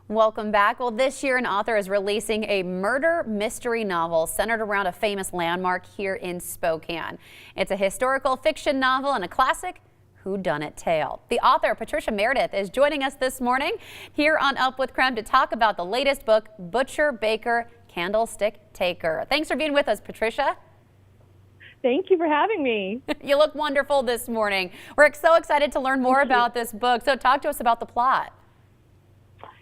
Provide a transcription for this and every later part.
Welcome back. Well, this year an author is releasing a murder mystery novel centered around a famous landmark here in Spokane. It's a historical fiction novel and a classic whodunit tale. The author, Patricia Meredith, is joining us this morning here on Up with Creme to talk about the latest book, Butcher, Baker, Candlestick Taker. Thanks for being with us, Patricia. Thank you for having me. You look wonderful this morning. We're so excited to learn more about this book. So talk to us about the plot.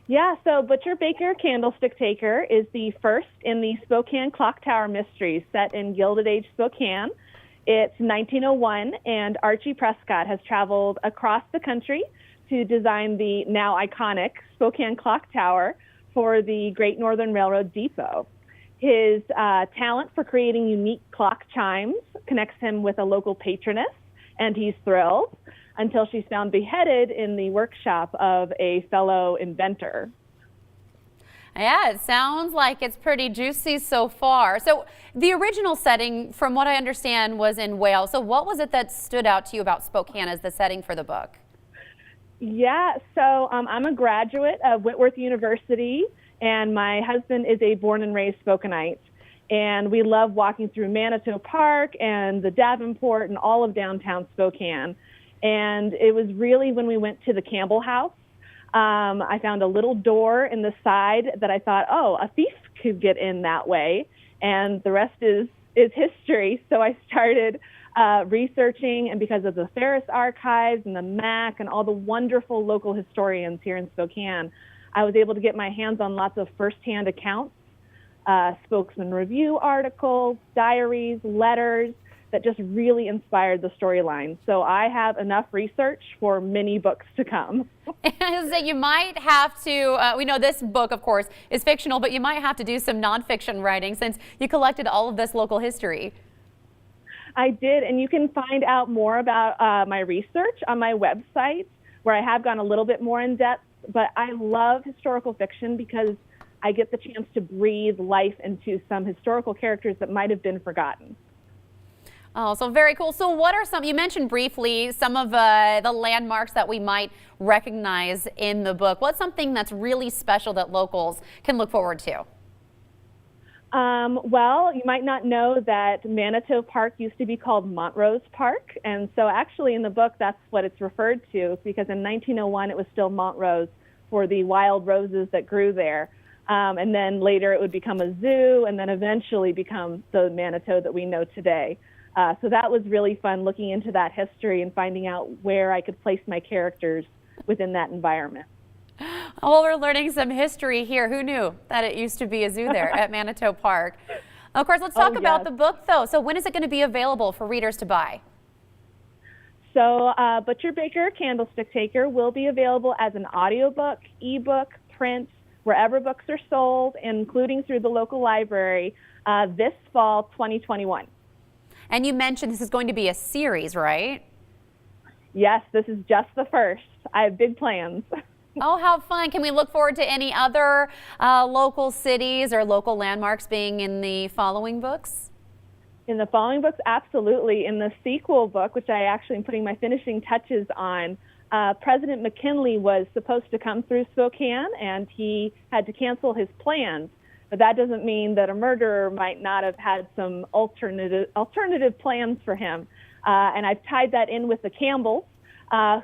Yeah, so Butcher, Baker, Candlestick Taker is the first in the Spokane clocktower mysteries set in Gilded Age Spokane. It's 1901, and Archie Prescott has traveled across the country to design the now iconic Spokane clock tower for the Great Northern Railroad depot. His talent for creating unique clock chimes connects him with a local patroness, and he's thrilled until she's found beheaded in the workshop of a fellow inventor. Yeah, it sounds like it's pretty juicy so far. So the original setting, from what I understand, was in Wales. So what was it that stood out to you about Spokane as the setting for the book? Yeah, so I'm a graduate of Whitworth University, and my husband is a born and raised Spokaneite. And we love walking through Manitou Park and the Davenport and all of downtown Spokane. And it was really when we went to the Campbell House, I found a little door in the side that I thought, oh, a thief could get in that way. And the rest is history. So I started researching, and because of the Ferris Archives and the MAC and all the wonderful local historians here in Spokane, I was able to get my hands on lots of firsthand accounts, Spokesman Review articles, diaries, letters, that just really inspired the storyline. So I have enough research for many books to come. So you might have to, we know this book, of course, is fictional, but you might have to do some nonfiction writing since you collected all of this local history. I did, and you can find out more about my research on my website, where I have gone a little bit more in depth, but I love historical fiction because I get the chance to breathe life into some historical characters that might have been forgotten. Oh, so very cool. So what are some, you mentioned briefly some of the landmarks that we might recognize in the book. What's something that's really special that locals can look forward to? Well, you might not know that Manitou Park used to be called Montrose Park. And so actually in the book, that's what it's referred to, because in 1901, it was still Montrose for the wild roses that grew there. And then later it would become a zoo and then eventually become the Manitou that we know today. So that was really fun, looking into that history and finding out where I could place my characters within that environment. Well, we're learning some history here. Who knew that it used to be a zoo there at Manitou Park? Of course, let's talk about the book, though. So when is it going to be available for readers to buy? So Butcher, Baker, Candlestick Taker will be available as an audiobook, ebook, print, wherever books are sold, including through the local library this fall 2021. And you mentioned this is going to be a series, right? Yes, this is just the first. I have big plans. Oh, how fun. Can we look forward to any other local cities or local landmarks being in the following books? In the following books, absolutely. In the sequel book, which I actually am putting my finishing touches on, President McKinley was supposed to come through Spokane, and he had to cancel his plans. But that doesn't mean that a murderer might not have had some alternative plans for him. And I've tied that in with the Campbells,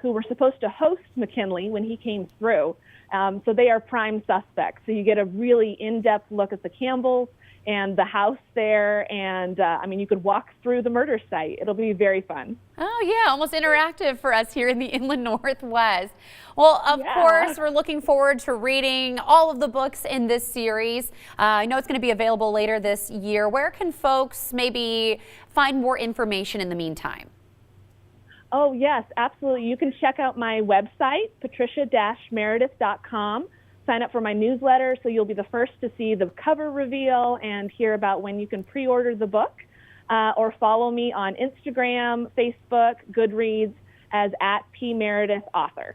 who were supposed to host McKinley when he came through. So they are prime suspects. So you get a really in-depth look at the Campbells and the house there. And I mean, you could walk through the murder site. It'll be very fun. Oh, yeah, almost interactive for us here in the Inland Northwest. Well, of course, we're looking forward to reading all of the books in this series. I know it's going to be available later this year. Where can folks maybe find more information in the meantime? Oh, yes, absolutely. You can check out my website, patricia-meredith.com. Sign up for my newsletter so you'll be the first to see the cover reveal and hear about when you can pre-order the book. Or follow me on Instagram, Facebook, Goodreads as @PMeredithAuthor.